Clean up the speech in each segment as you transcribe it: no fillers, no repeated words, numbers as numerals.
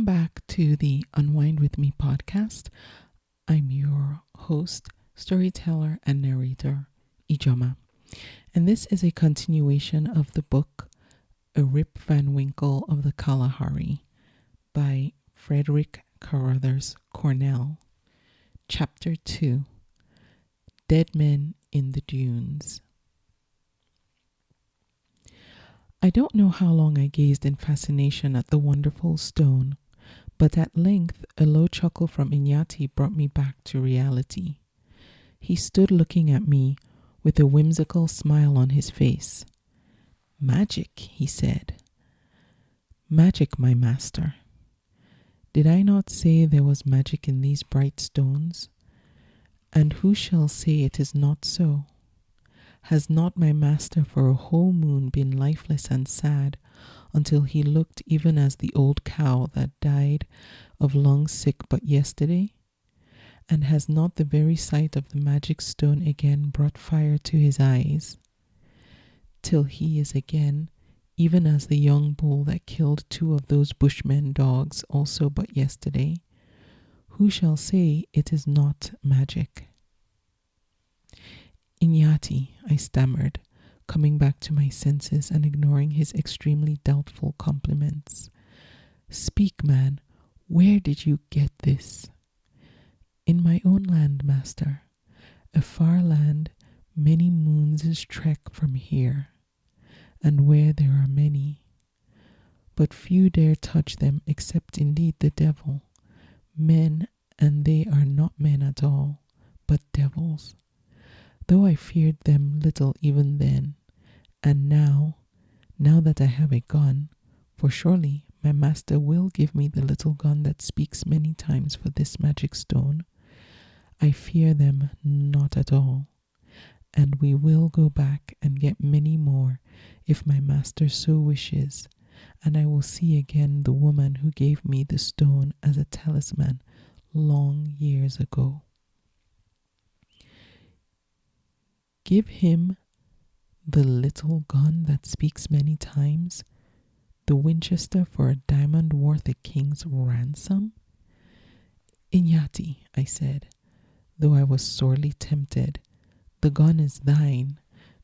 back to the Unwind With Me podcast. I'm your host, storyteller, and narrator, Ijoma. And this is a continuation of the book, A Rip Van Winkle of the Kalahari by Frederick Carruthers Cornell. Chapter 2, Dead Men in the Dunes. I don't know how long I gazed in fascination at the wonderful stone, but at length a low chuckle from Inyati brought me back to reality. He stood looking at me with a whimsical smile on his face. "Magic," he said. "Magic, my master. Did I not say there was magic in these bright stones? And who shall say it is not so? Has not my master for a whole moon been lifeless and sad until he looked even as the old cow that died of lung sick but yesterday? And has not the very sight of the magic stone again brought fire to his eyes? Till he is again, even as the young bull that killed 2 of those bushmen dogs also but yesterday? Who shall say it is not magic?" "Inyati," I stammered, coming back to my senses and ignoring his extremely doubtful compliments. "Speak, man, where did you get this?" "In my own land, master, a far land many moons' trek from here, and where there are many. But few dare touch them except indeed the devil, men, and they are not men at all, but devils. Though I feared them little even then, and now that I have a gun, for surely my master will give me the little gun that speaks many times for this magic stone, I fear them not at all, and we will go back and get many more if my master so wishes, and I will see again the woman who gave me the stone as a talisman long years ago." "Give him the little gun that speaks many times, the Winchester for a diamond worth a king's ransom?" "Inyati," I said, though I was sorely tempted, "the gun is thine,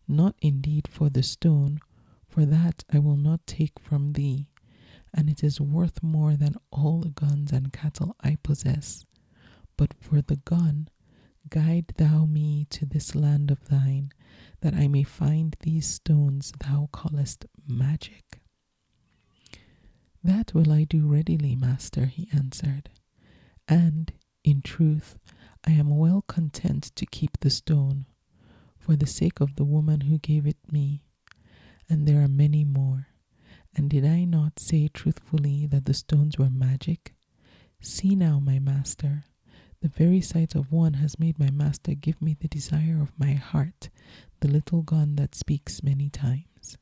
not indeed for the stone, for that I will not take from thee, and it is worth more than all the guns and cattle I possess. But for the gun, guide thou me to this land of thine, that I may find these stones thou callest magic." "That will I do readily, master," he answered. "And, in truth, I am well content to keep the stone, for the sake of the woman who gave it me. And there are many more. And did I not say truthfully that the stones were magic? See now, my master, the very sight of one has made my master give me the desire of my heart, the little gun that speaks many times."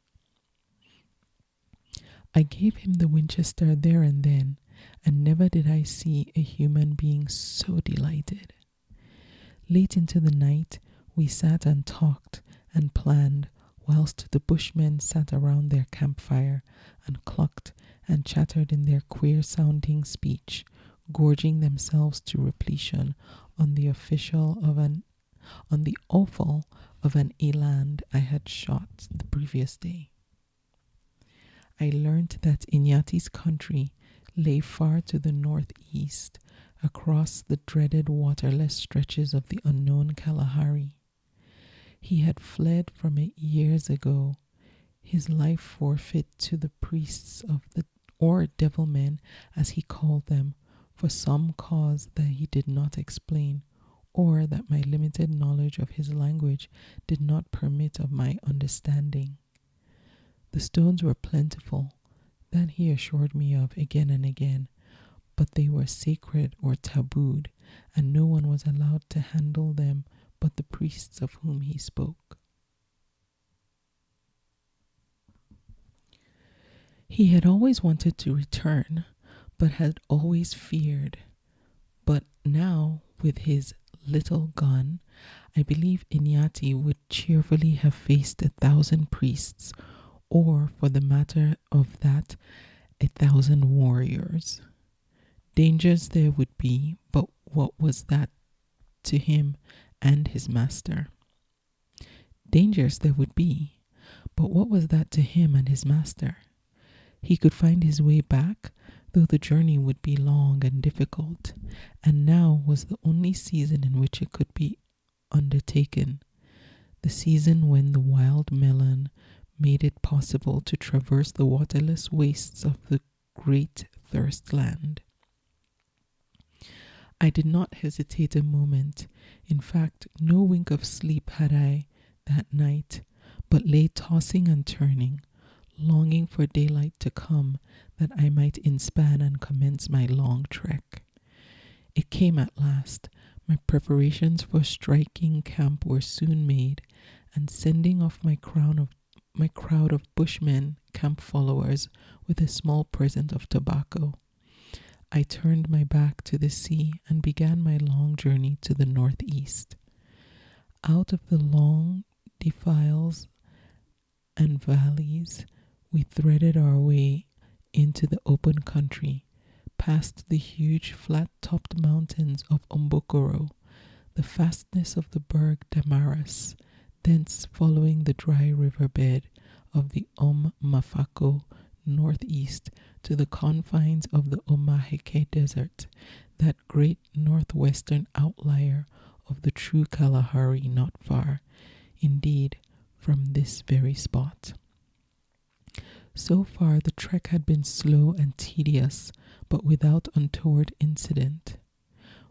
I gave him the Winchester there and then, and never did I see a human being so delighted. Late into the night, we sat and talked and planned, whilst the bushmen sat around their campfire and clucked and chattered in their queer-sounding speech, gorging themselves to repletion on the offal of an eland I had shot the previous day. I learnt that Inyati's country lay far to the northeast, across the dreaded waterless stretches of the unknown Kalahari. He had fled from it years ago, his life forfeit to the priests of or devilmen, as he called them, for some cause that he did not explain, or that my limited knowledge of his language did not permit of my understanding. The stones were plentiful, that he assured me of again and again, but they were sacred or tabooed, and no one was allowed to handle them but the priests of whom he spoke. He had always wanted to return, but had always feared. But now, with his little gun, I believe Inyati would cheerfully have faced 1,000 priests, or, for the matter of that, 1,000 warriors. Dangers there would be, but what was that to him and his master? Dangers there would be, but what was that to him and his master? He could find his way back, though the journey would be long and difficult, and now was the only season in which it could be undertaken, the season when the wild melon made it possible to traverse the waterless wastes of the great thirst land. I did not hesitate a moment. In fact, no wink of sleep had I that night, but lay tossing and turning, longing for daylight to come that I might inspan and commence my long trek. It came at last. My preparations for striking camp were soon made, and sending off my crowd of bushmen, camp followers, with a small present of tobacco, I turned my back to the sea and began my long journey to the northeast. Out of the long defiles and valleys, we threaded our way into the open country, past the huge flat-topped mountains of Umbokoro, the fastness of the Berg Damaris, thence following the dry riverbed of the Mafako northeast to the confines of the Omaheke Desert, that great northwestern outlier of the true Kalahari not far, indeed, from this very spot. So far the trek had been slow and tedious, but without untoward incident.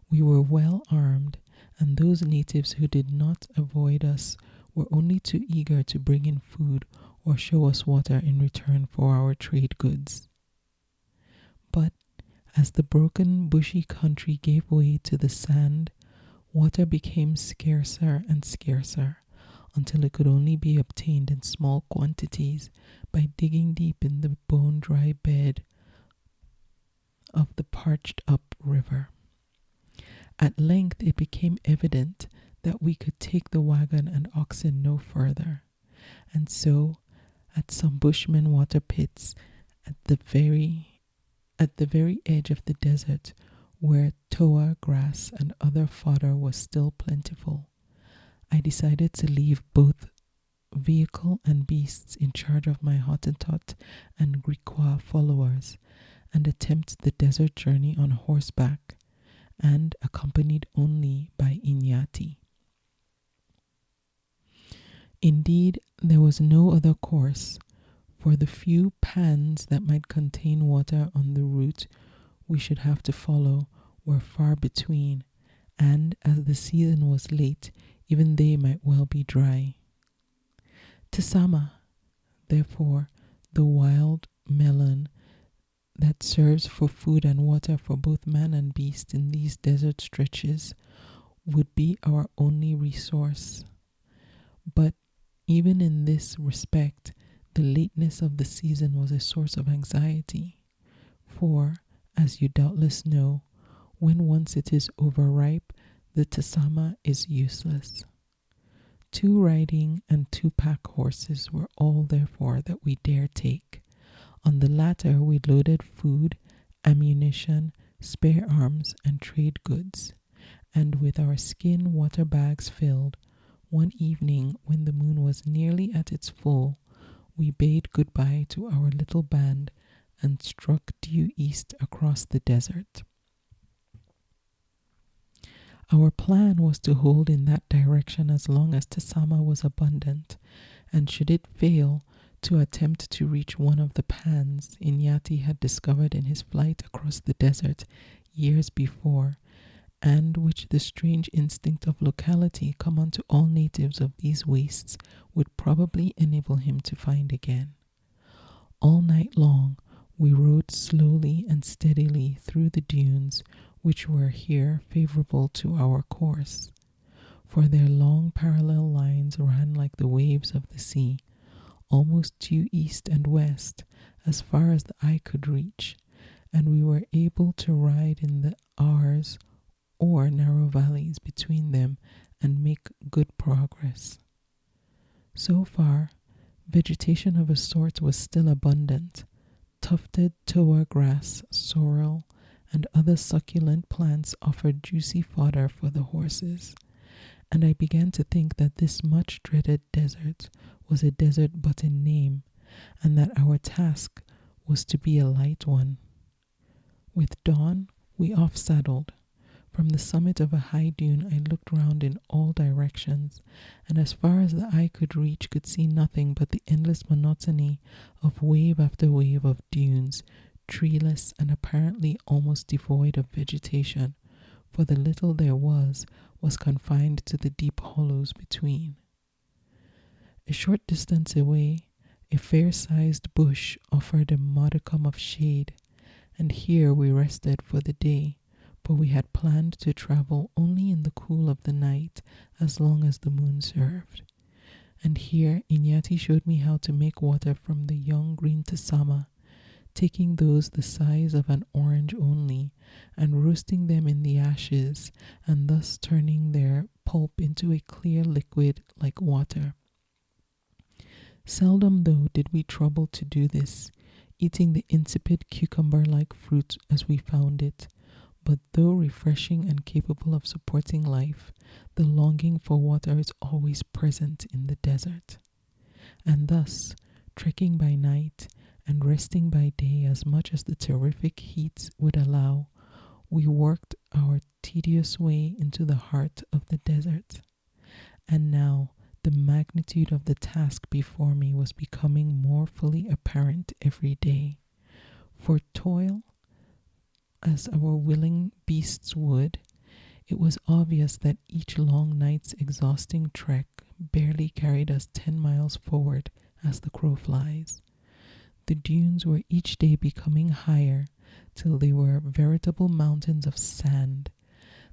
We were well armed, and those natives who did not avoid us were only too eager to bring in food or show us water in return for our trade goods. But as the broken, bushy country gave way to the sand, water became scarcer and scarcer, until it could only be obtained in small quantities by digging deep in the bone-dry bed of the parched-up river. At length it became evident that we could take the wagon and oxen no further, and so, at some bushman water pits at the very edge of the desert, where toa grass and other fodder was still plentiful, I decided to leave both vehicle and beasts in charge of my Hottentot and Griqua followers, and attempt the desert journey on horseback, and accompanied only by Inyati. Indeed, there was no other course, for the few pans that might contain water on the route we should have to follow were far between, and as the season was late, even they might well be dry. Tsama, therefore, the wild melon that serves for food and water for both man and beast in these desert stretches, would be our only resource. But even in this respect, the lateness of the season was a source of anxiety, for, as you doubtless know, when once it is overripe, the tsama is useless. 2 riding and 2 pack horses were all, therefore, that we dare take. On the latter we loaded food, ammunition, spare arms, and trade goods, and with our skin water bags filled, one evening when the moon was nearly at its full, we bade goodbye to our little band and struck due east across the desert. Our plan was to hold in that direction as long as tsama was abundant, and should it fail, to attempt to reach one of the pans Inyati had discovered in his flight across the desert years before, and which the strange instinct of locality common to all natives of these wastes would probably enable him to find again. All night long we rode slowly and steadily through the dunes, which were here favorable to our course, for their long parallel lines ran like the waves of the sea, almost due east and west, as far as the eye could reach, and we were able to ride in the R's or narrow valleys between them and make good progress. So far, vegetation of a sort was still abundant, tufted toa grass, sorrel, and other succulent plants offered juicy fodder for the horses, and I began to think that this much dreaded desert was a desert but in name, and that our task was to be a light one. With dawn, we off-saddled. From the summit of a high dune, I looked round in all directions, and as far as the eye could reach could see nothing but the endless monotony of wave after wave of dunes, treeless and apparently almost devoid of vegetation, for the little there was confined to the deep hollows between. A short distance away, a fair-sized bush offered a modicum of shade, and here we rested for the day, for we had planned to travel only in the cool of the night as long as the moon served. And here Inyati showed me how to make water from the young green tasama, taking those the size of an orange only, and roasting them in the ashes, and thus turning their pulp into a clear liquid like water. Seldom, though, did we trouble to do this, eating the insipid cucumber-like fruit as we found it, but though refreshing and capable of supporting life, the longing for water is always present in the desert. And thus, trekking by night and resting by day as much as the terrific heat would allow, we worked our tedious way into the heart of the desert. And now, the magnitude of the task before me was becoming more fully apparent every day. For toil, as our willing beasts would, it was obvious that each long night's exhausting trek barely carried us 10 miles forward as the crow flies. The dunes were each day becoming higher till they were veritable mountains of sand.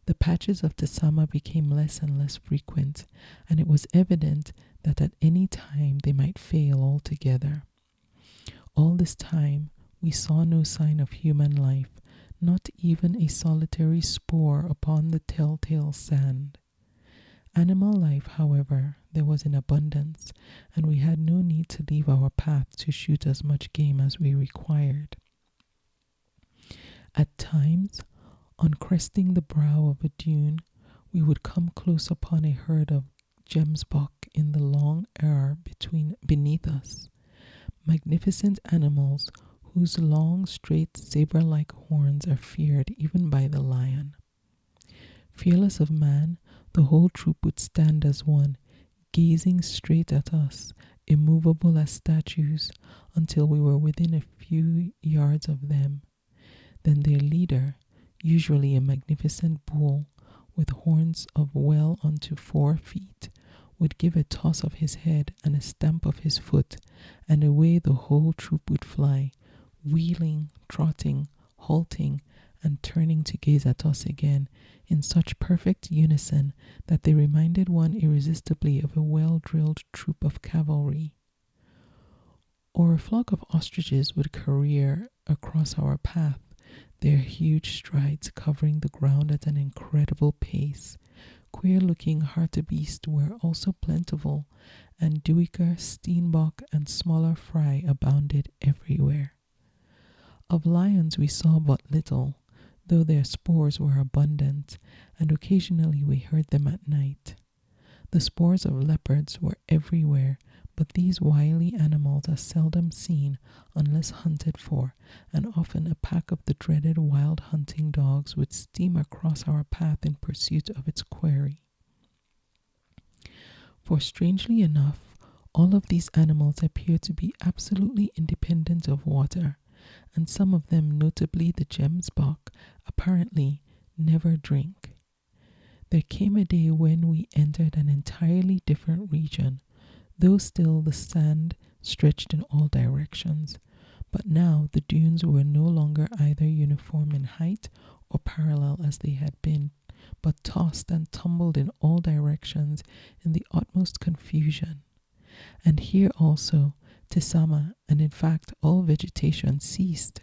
The patches of Tasama became less and less frequent, and it was evident that at any time they might fail altogether. All this time, we saw no sign of human life, not even a solitary spore upon the telltale sand. Animal life, however, there was in abundance, and we had no need to leave our path to shoot as much game as we required. At times, on cresting the brow of a dune, we would come close upon a herd of gemsbok in the long air beneath us, magnificent animals whose long, straight, saber-like horns are feared even by the lion. Fearless of man, the whole troop would stand as one, gazing straight at us, immovable as statues, until we were within a few yards of them. Then their leader, usually a magnificent bull, with horns of well unto 4 feet, would give a toss of his head and a stamp of his foot, and away the whole troop would fly, wheeling, trotting, halting, and turning to gaze at us again, in such perfect unison that they reminded one irresistibly of a well-drilled troop of cavalry. Or a flock of ostriches would career across our path, their huge strides covering the ground at an incredible pace. Queer-looking hartebeest were also plentiful, and duiker, steenbok, and smaller fry abounded everywhere. Of lions we saw but little, though their spoors were abundant, and occasionally we heard them at night. The spoors of leopards were everywhere, but these wily animals are seldom seen unless hunted for, and often a pack of the dreaded wild hunting dogs would steam across our path in pursuit of its quarry. For strangely enough, all of these animals appear to be absolutely independent of water, and some of them, notably the gemsbok, apparently never drink. There came a day when we entered an entirely different region, though still the sand stretched in all directions. But now the dunes were no longer either uniform in height or parallel as they had been, but tossed and tumbled in all directions in the utmost confusion. And here also, Tisama, and in fact all vegetation, ceased.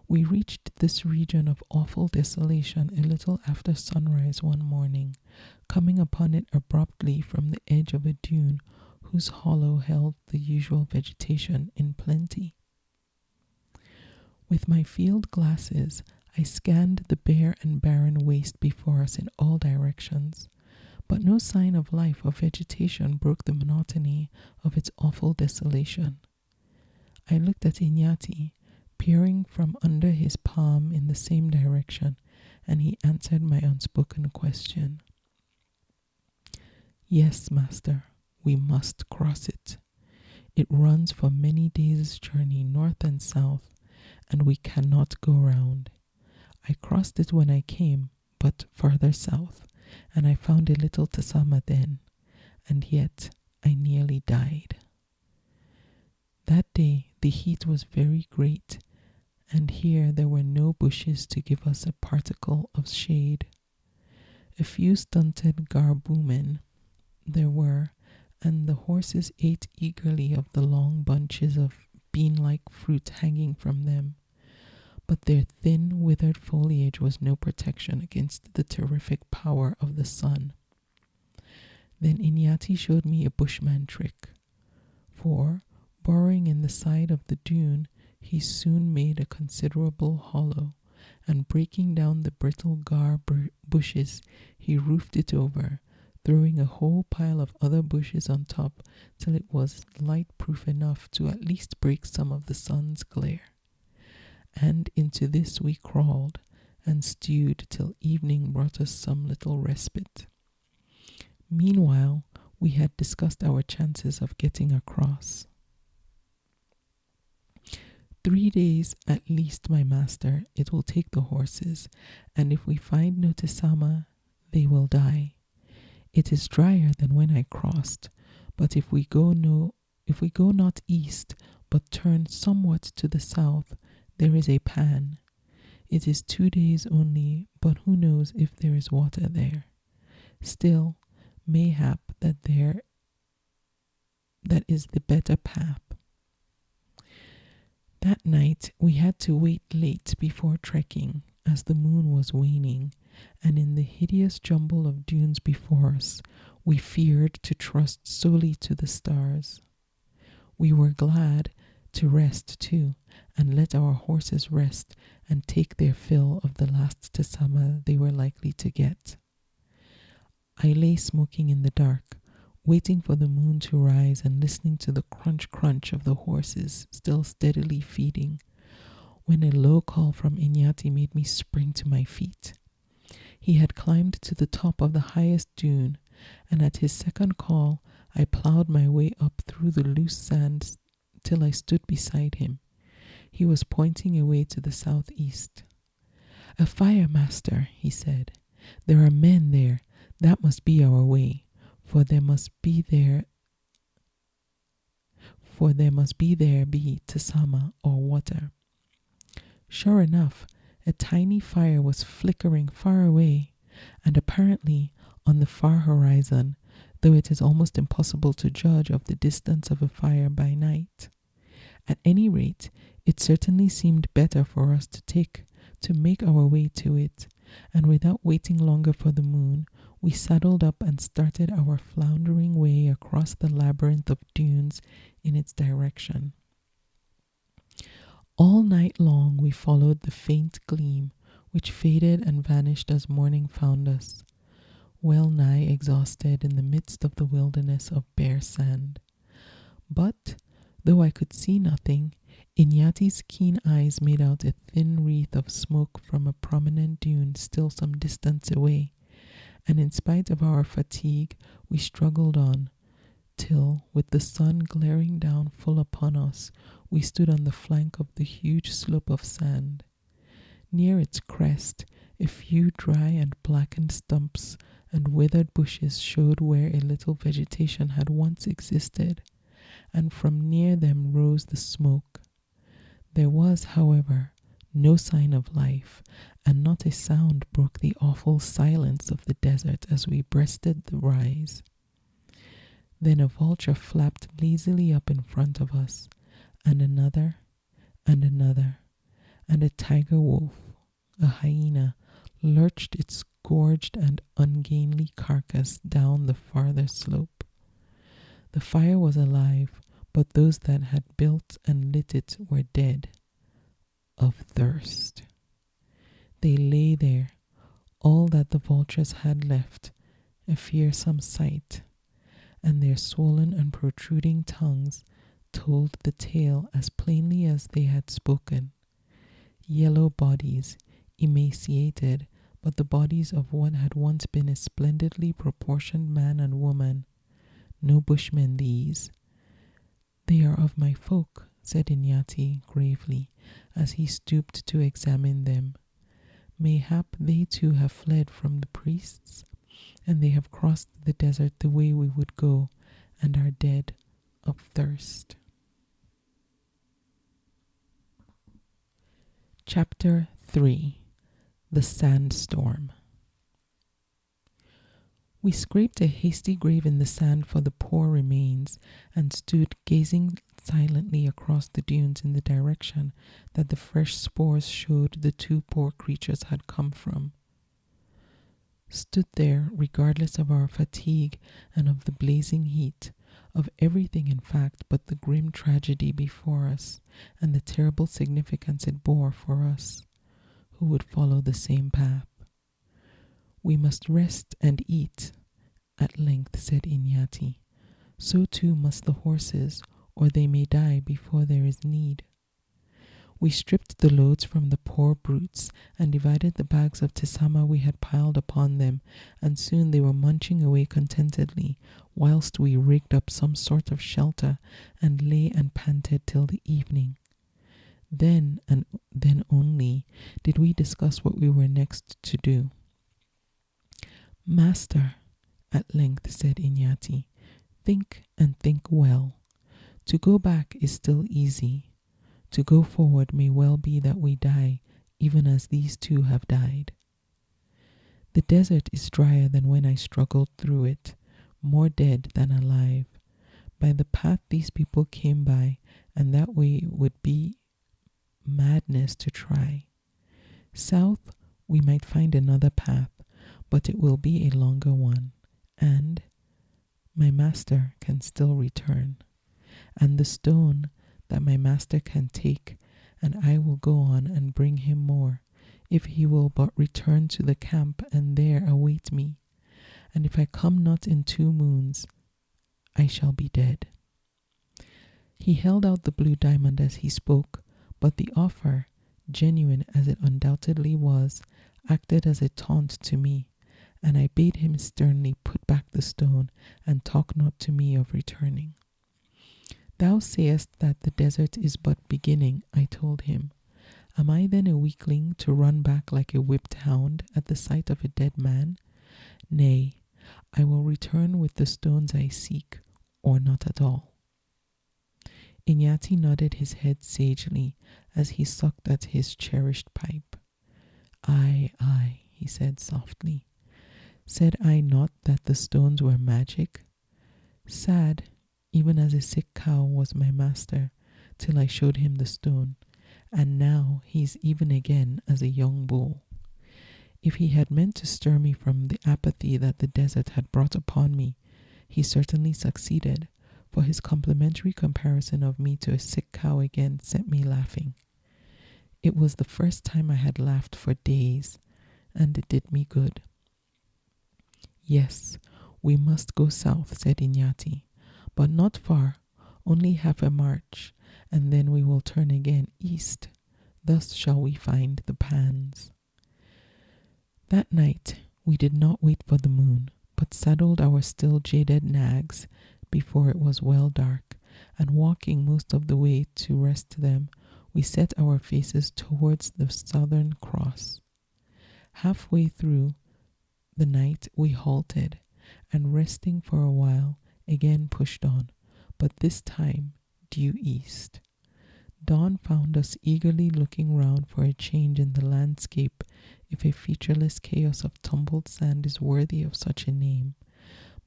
We reached this region of awful desolation a little after sunrise one morning, coming upon it abruptly from the edge of a dune whose hollow held the usual vegetation in plenty. With my field glasses, I scanned the bare and barren waste before us in all directions, but no sign of life or vegetation broke the monotony of its awful desolation. I looked at Inyati, peering from under his palm in the same direction, and he answered my unspoken question. Yes, master, we must cross it. It runs for many days' journey north and south, and we cannot go round. I crossed it when I came, but further south, and I found a little Tasama then, and yet I nearly died. That day the heat was very great, and here there were no bushes to give us a particle of shade. A few stunted garbumen there were, and the horses ate eagerly of the long bunches of bean-like fruit hanging from them, but their thin, withered foliage was no protection against the terrific power of the sun. Then Inyati showed me a bushman trick, for, boring in the side of the dune, he soon made a considerable hollow, and breaking down the brittle bushes, he roofed it over, throwing a whole pile of other bushes on top till it was light-proof enough to at least break some of the sun's glare. And into this we crawled, and stewed till evening brought us some little respite. Meanwhile, we had discussed our chances of getting across. 3 days at least, my master, it will take the horses, and if we find no Tesama, they will die. It is drier than when I crossed, but if we go not east, but turn somewhat to the south, there is a pan. It is 2 days only, but who knows if there is water there. Still, mayhap that is the better path. That night we had to wait late before trekking, as the moon was waning, and in the hideous jumble of dunes before us, we feared to trust solely to the stars. We were glad to rest too, and let our horses rest and take their fill of the last Tasama they were likely to get. I lay smoking in the dark, waiting for the moon to rise and listening to the crunch of the horses still steadily feeding, when a low call from Inyati made me spring to my feet. He had climbed to the top of the highest dune, and at his second call I plowed my way up through the loose sand till I stood beside him. He was pointing away to the southeast. "A fire, master," he said. "There are men there. That must be our way, for there must be there be Tasama or water." Sure enough, a tiny fire was flickering far away, and apparently on the far horizon, though it is almost impossible to judge of the distance of a fire by night. At any rate, it certainly seemed better for us to make our way to it, and without waiting longer for the moon, we saddled up and started our floundering way across the labyrinth of dunes in its direction. All night long we followed the faint gleam, which faded and vanished as morning found us, well nigh exhausted in the midst of the wilderness of bare sand. But, though I could see nothing, Inyati's keen eyes made out a thin wreath of smoke from a prominent dune still some distance away, and in spite of our fatigue, we struggled on, till, with the sun glaring down full upon us, we stood on the flank of the huge slope of sand. Near its crest, a few dry and blackened stumps and withered bushes showed where a little vegetation had once existed, and from near them rose the smoke. There was, however, no sign of life, and not a sound broke the awful silence of the desert as we breasted the rise. Then a vulture flapped lazily up in front of us, and another, and another, and a tiger wolf, a hyena, lurched its gorged and ungainly carcass down the farther slope. The fire was alive, but those that had built and lit it were dead of thirst. that the vultures had left, a fearsome sight, and their swollen and protruding tongues told the tale as plainly as they had spoken. Yellow bodies, emaciated, but the bodies of what had once been a splendidly proportioned man and woman. No bushmen these. They are of my folk, said Inyati gravely, as he stooped to examine them. Mayhap they too have fled from the priests, and they have crossed the desert the way we would go, and are dead of thirst. Chapter 3. The Sandstorm. We scraped a hasty grave in the sand for the poor remains, and stood gazing silently across the dunes in the direction that the fresh spores showed the two poor creatures had come from. Stood there, regardless of our fatigue and of the blazing heat, of everything in fact but the grim tragedy before us and the terrible significance it bore for us, who would follow the same path. We must rest and eat, at length said Inyati. So too must the horses, or they may die before there is need. We stripped the loads from the poor brutes and divided the bags of tisama we had piled upon them, and soon they were munching away contentedly, whilst we rigged up some sort of shelter and lay and panted till the evening. Then, and then only, did we discuss what we were next to do. Master, at length said Inyati, think and think well. To go back is still easy. To go forward may well be that we die, even as these two have died. The desert is drier than when I struggled through it, more dead than alive. By the path these people came by, and that way would be madness to try. South, we might find another path, but it will be a longer one, and my master can still return. And the stone that my master can take, and I will go on and bring him more, if he will but return to the camp and there await me. And if I come not in 2 moons, I shall be dead. He held out the blue diamond as he spoke, but the offer, genuine as it undoubtedly was, acted as a taunt to me, and I bade him sternly put back the stone and talk not to me of returning. Thou sayest that the desert is but beginning, I told him. Am I then a weakling to run back like a whipped hound at the sight of a dead man? Nay, I will return with the stones I seek, or not at all. Inyati nodded his head sagely as he sucked at his cherished pipe. Aye, aye, he said softly. Said I not that the stones were magic? Sad, even as a sick cow was my master, till I showed him the stone, and now he's even again as a young bull. If he had meant to stir me from the apathy that the desert had brought upon me, he certainly succeeded, for his complimentary comparison of me to a sick cow again set me laughing. It was the first time I had laughed for days, and it did me good. Yes, we must go south, said Inyati, but not far, only half a march, and then we will turn again east. Thus shall we find the pans. That night we did not wait for the moon, but saddled our still jaded nags before it was well dark, and walking most of the way to rest them, we set our faces towards the southern cross. Halfway through the night we halted, and resting for a while, again pushed on, but this time due east. Dawn found us eagerly looking round for a change in the landscape, if a featureless chaos of tumbled sand is worthy of such a name,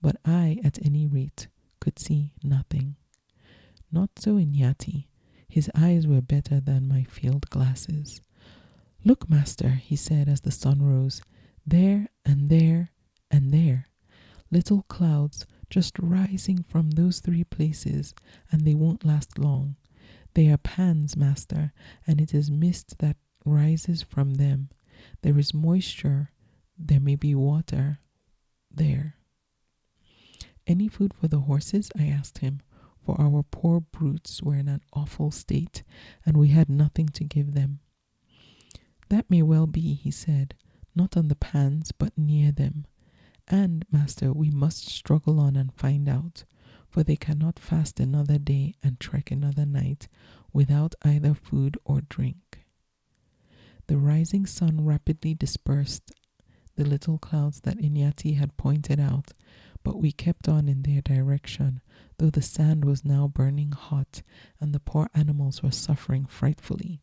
but I, at any rate, could see nothing. Not so Inyati. His eyes were better than my field glasses. Look, master, he said as the sun rose, there and there and there. Little clouds just rising from those 3 places, and they won't last long. They are pans, master, and it is mist that rises from them. There is moisture, There may be water there. Any food for the horses? I asked him, for our poor brutes were in an awful state, and we had nothing to give them. That may well be, he said, not on the pans, but near them. And, master, we must struggle on and find out, for they cannot fast another day and trek another night without either food or drink. The rising sun rapidly dispersed the little clouds that Inyati had pointed out, but we kept on in their direction, though the sand was now burning hot and the poor animals were suffering frightfully.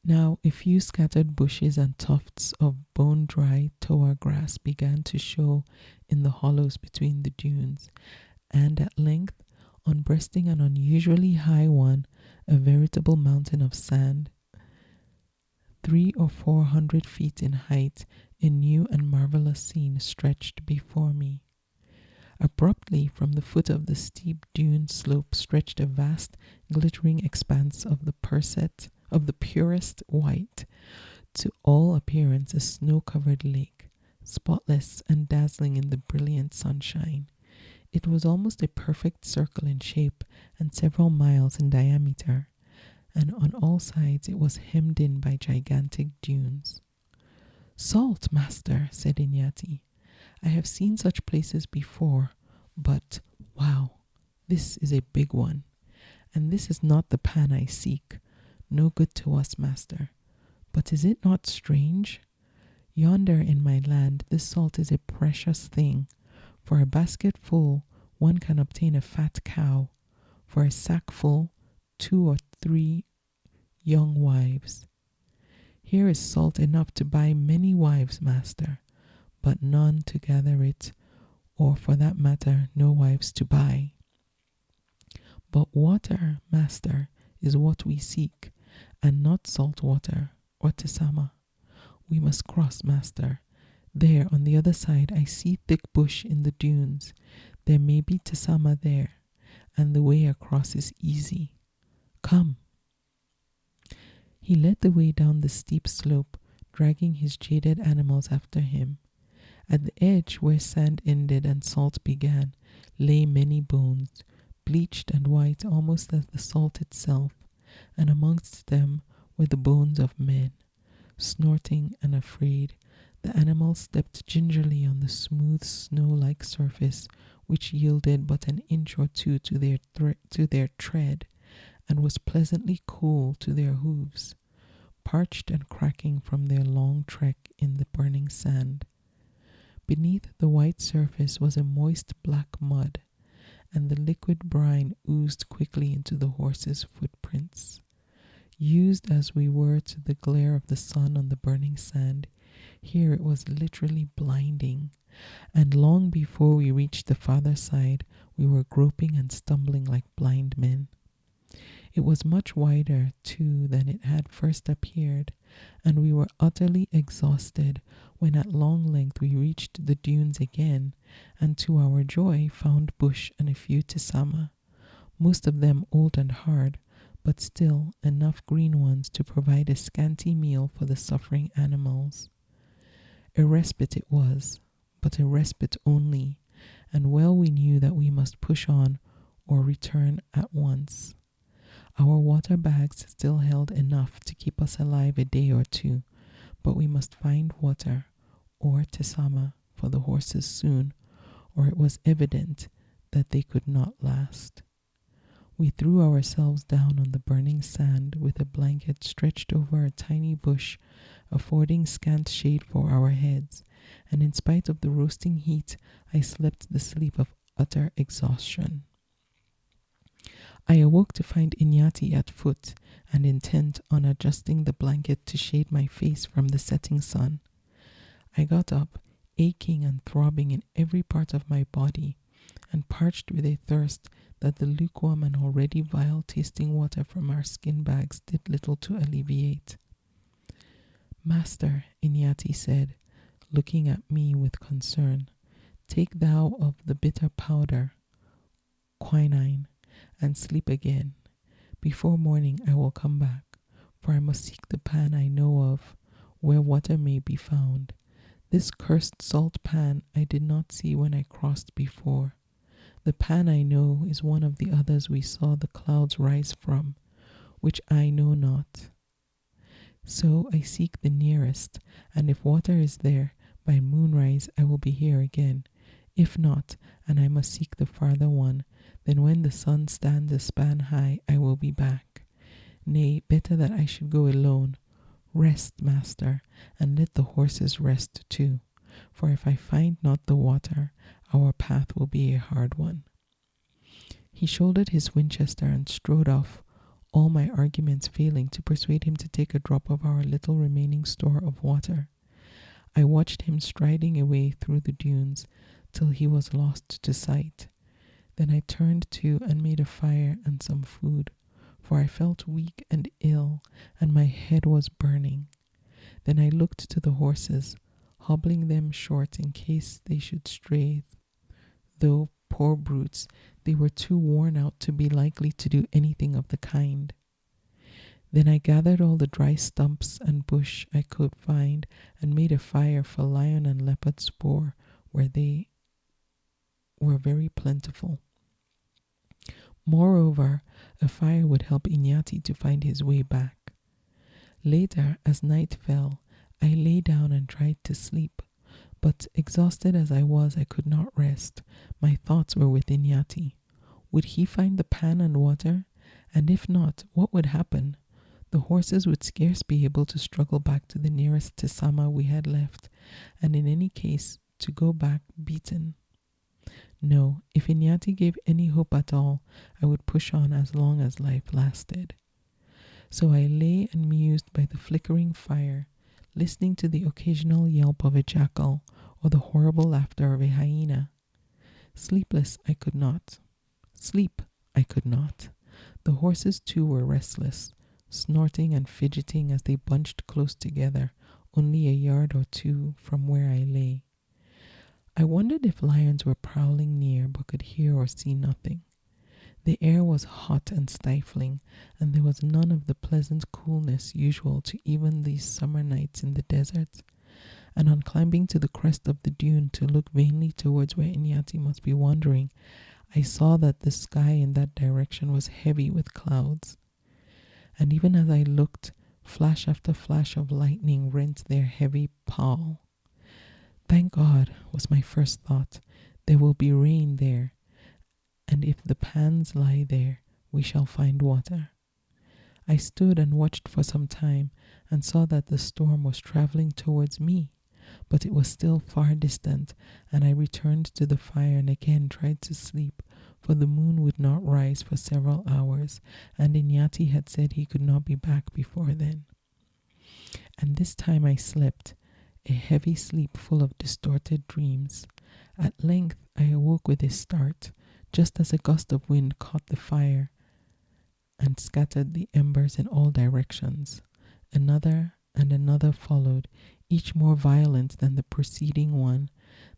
Now a few scattered bushes and tufts of bone-dry toa grass began to show in the hollows between the dunes, and at length, on breasting an unusually high one, a veritable mountain of sand, 300 or 400 feet in height, a new and marvelous scene stretched before me. Abruptly from the foot of the steep dune slope stretched a vast, glittering expanse of the purest white, to all appearance a snow-covered lake, spotless and dazzling in the brilliant sunshine. It was almost a perfect circle in shape and several miles in diameter, and on all sides it was hemmed in by gigantic dunes. "Salt, master," said Inyati. "I have seen such places before, but, wow, this is a big one. And this is not the pan I seek. No good to us, master. But is it not strange? Yonder in my land, this salt is a precious thing. For a basket full, one can obtain a fat cow. For a sack full, 2 or 3 young wives. Here is salt enough to buy many wives, master, but none to gather it, or for that matter, no wives to buy. But water, master, is what we seek, and not salt water or tisama. We must cross, master. There, on the other side, I see thick bush in the dunes. There may be tisama there, and the way across is easy. Come." He led the way down the steep slope, dragging his jaded animals after him. At the edge, where sand ended and salt began, lay many bones, bleached and white almost as the salt itself, and amongst them were the bones of men. Snorting and afraid, the animals stepped gingerly on the smooth snow-like surface, which yielded but an inch or two to their tread, and was pleasantly cool to their hooves, parched and cracking from their long trek in the burning sand. Beneath the white surface was a moist black mud, and the liquid brine oozed quickly into the horses' footprints. Used as we were to the glare of the sun on the burning sand, here it was literally blinding, and long before we reached the farther side, we were groping and stumbling like blind men. It was much wider, too, than it had first appeared, and we were utterly exhausted when at long length we reached the dunes again, and to our joy found bush and a few tisama, most of them old and hard, but still enough green ones to provide a scanty meal for the suffering animals. A respite it was, but a respite only, and well we knew that we must push on or return at once. Our water bags still held enough to keep us alive a day or two, but we must find water or tisama for the horses soon, or it was evident that they could not last. We threw ourselves down on the burning sand with a blanket stretched over a tiny bush, affording scant shade for our heads, and in spite of the roasting heat, I slept the sleep of utter exhaustion. I awoke to find Inyati at foot and intent on adjusting the blanket to shade my face from the setting sun. I got up, aching and throbbing in every part of my body, and parched with a thirst that the lukewarm and already vile-tasting water from our skin bags did little to alleviate. "Master," Inyati said, looking at me with concern, "take thou of the bitter powder, quinine, and sleep again. Before morning I will come back, for I must seek the pan I know of, where water may be found. This cursed salt pan I did not see when I crossed before. The pan I know is one of the others we saw the clouds rise from, which I know not. So I seek the nearest, and if water is there, by moonrise I will be here again. If not, and I must seek the farther one, then when the sun stands a span high, I will be back. Nay, better that I should go alone. Rest, master, and let the horses rest too, for if I find not the water, our path will be a hard one. He shouldered his Winchester and strode off, all my arguments failing to persuade him to take a drop of our little remaining store of water. I watched him striding away through the dunes till he was lost to sight. Then I turned to and made a fire and some food, for I felt weak and ill, and my head was burning. Then I looked to the horses, hobbling them short in case they should stray, though, poor brutes, they were too worn out to be likely to do anything of the kind. Then I gathered all the dry stumps and bush I could find and made a fire for lion and leopard spoor where they were very plentiful. Moreover, a fire would help Inyati to find his way back. Later, as night fell, I lay down and tried to sleep, but exhausted as I was, I could not rest. My thoughts were with Inyati. Would he find the pan and water? And if not, what would happen? The horses would scarce be able to struggle back to the nearest Tisama we had left, and in any case, to go back beaten. No, if Inyati gave any hope at all, I would push on as long as life lasted. So I lay and mused by the flickering fire, listening to the occasional yelp of a jackal or the horrible laughter of a hyena. Sleepless I could not. Sleep I could not. The horses too were restless, snorting and fidgeting as they bunched close together, only a yard or two from where I lay. I wondered if lions were prowling near but could hear or see nothing. The air was hot and stifling, and there was none of the pleasant coolness usual to even these summer nights in the desert. And on climbing to the crest of the dune to look vainly towards where Inyati must be wandering, I saw that the sky in that direction was heavy with clouds. And even as I looked, flash after flash of lightning rent their heavy pall. Thank God, was my first thought. There will be rain there, and if the pans lie there, we shall find water. I stood and watched for some time and saw that the storm was traveling towards me, but it was still far distant, and I returned to the fire and again tried to sleep, for the moon would not rise for several hours, and Inyati had said he could not be back before then. And this time I slept, a heavy sleep full of distorted dreams. At length I awoke with a start, just as a gust of wind caught the fire and scattered the embers in all directions. Another and another followed, each more violent than the preceding one.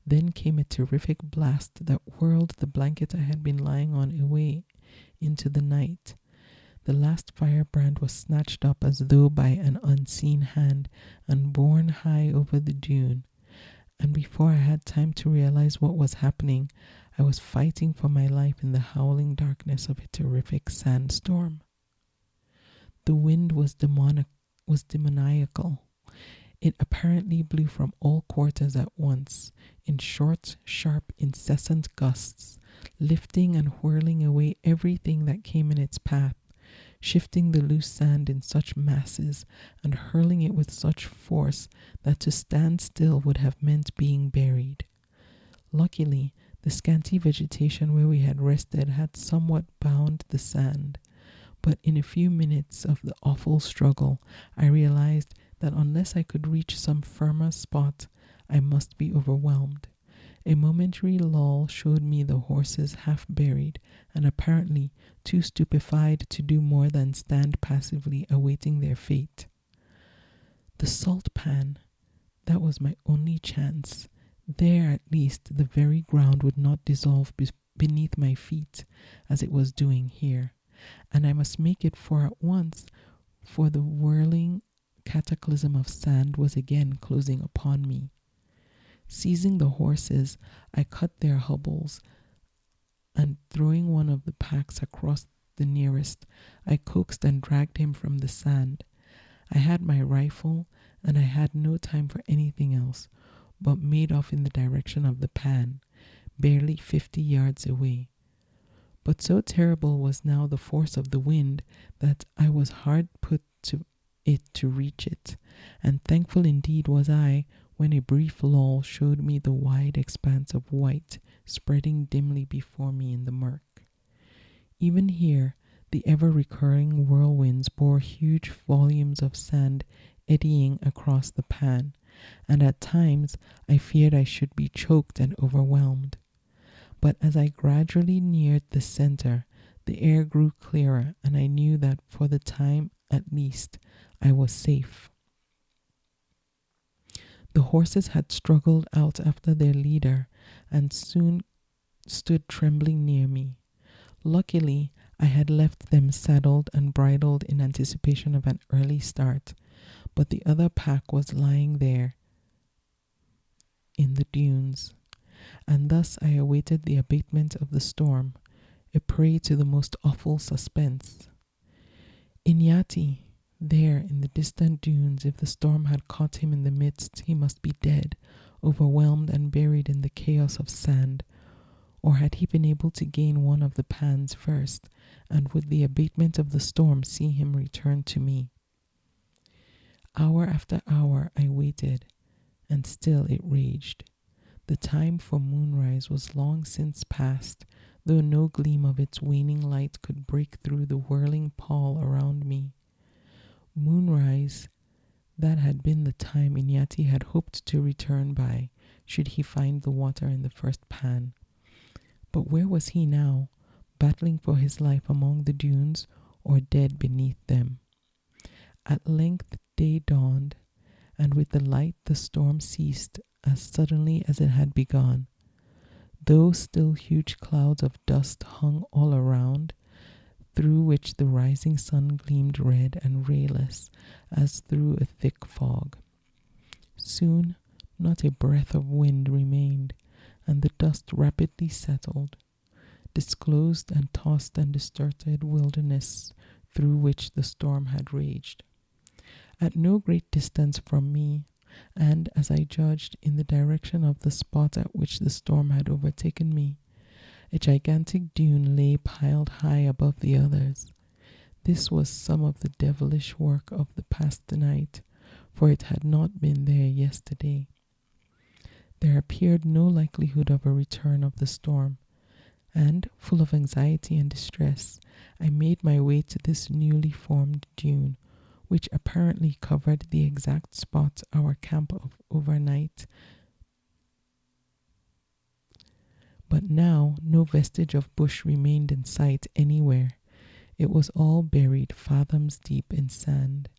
Then came a terrific blast that whirled the blanket I had been lying on away into the night. The last firebrand was snatched up as though by an unseen hand and borne high over the dune. And before I had time to realize what was happening, I was fighting for my life in the howling darkness of a terrific sandstorm. The wind was demoniacal. It apparently blew from all quarters at once, in short, sharp, incessant gusts, lifting and whirling away everything that came in its path, shifting the loose sand in such masses and hurling it with such force that to stand still would have meant being buried. Luckily, the scanty vegetation where we had rested had somewhat bound the sand, but in a few minutes of the awful struggle, I realized that unless I could reach some firmer spot, I must be overwhelmed. A momentary lull showed me the horses half buried and apparently too stupefied to do more than stand passively awaiting their fate. The salt pan, that was my only chance. There at least the very ground would not dissolve beneath my feet as it was doing here, and I must make it for at once, for the whirling cataclysm of sand was again closing upon me. Seizing the horses, I cut their hobbles, and throwing one of the packs across the nearest, I coaxed and dragged him from the sand. I had my rifle, and I had no time for anything else, but made off in the direction of the pan, barely 50 yards away. But so terrible was now the force of the wind that I was hard put to it to reach it, and thankful indeed was I when a brief lull showed me the wide expanse of white spreading dimly before me in the murk. Even here, the ever-recurring whirlwinds bore huge volumes of sand eddying across the pan, and at times I feared I should be choked and overwhelmed. But as I gradually neared the center, the air grew clearer, and I knew that for the time at least I was safe. The horses had struggled out after their leader and soon stood trembling near me. Luckily, I had left them saddled and bridled in anticipation of an early start, but the other pack was lying there in the dunes, and thus I awaited the abatement of the storm, a prey to the most awful suspense. Inyati, there in the distant dunes, if the storm had caught him in the midst, he must be dead, overwhelmed and buried in the chaos of sand. Or had he been able to gain one of the pans first, and would the abatement of the storm see him return to me? Hour after hour I waited, and still it raged. The time for moonrise was long since past, though no gleam of its waning light could break through the whirling pall around me. Moonrise, that had been the time Inyati had hoped to return by, should he find the water in the first pan. But where was he now, battling for his life among the dunes or dead beneath them? At length day dawned, and with the light the storm ceased as suddenly as it had begun. Though still huge clouds of dust hung all around, through which the rising sun gleamed red and rayless as through a thick fog. Soon not a breath of wind remained, and the dust rapidly settled, disclosed and tossed and distorted wilderness through which the storm had raged. At no great distance from me, and as I judged in the direction of the spot at which the storm had overtaken me, a gigantic dune lay piled high above the others. This was some of the devilish work of the past night, for it had not been there yesterday. There appeared no likelihood of a return of the storm, and, full of anxiety and distress, I made my way to this newly formed dune, which apparently covered the exact spot our camp of overnight. But now no vestige of bush remained in sight anywhere. It was all buried fathoms deep in sand,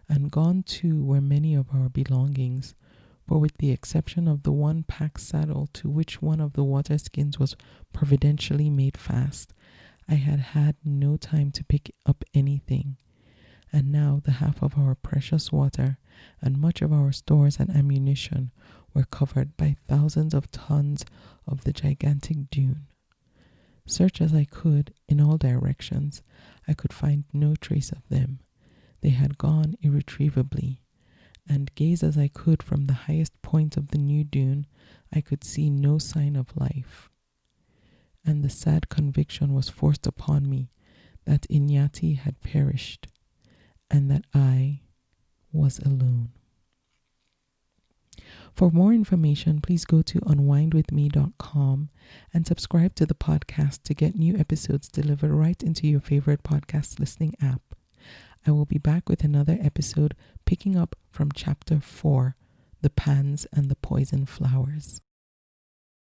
and gone too were many of our belongings, for with the exception of the one pack saddle to which one of the water skins was providentially made fast, I had had no time to pick up anything. And now the half of our precious water and much of our stores and ammunition were covered by thousands of tons of the gigantic dune. Search as I could in all directions, I could find no trace of them. They had gone irretrievably, and gaze as I could from the highest point of the new dune, I could see no sign of life. And the sad conviction was forced upon me that Inyati had perished, and that I was alone. For more information, please go to unwindwithme.com and subscribe to the podcast to get new episodes delivered right into your favorite podcast listening app. I will be back with another episode picking up from chapter 4, The Pans and the Poison Flowers.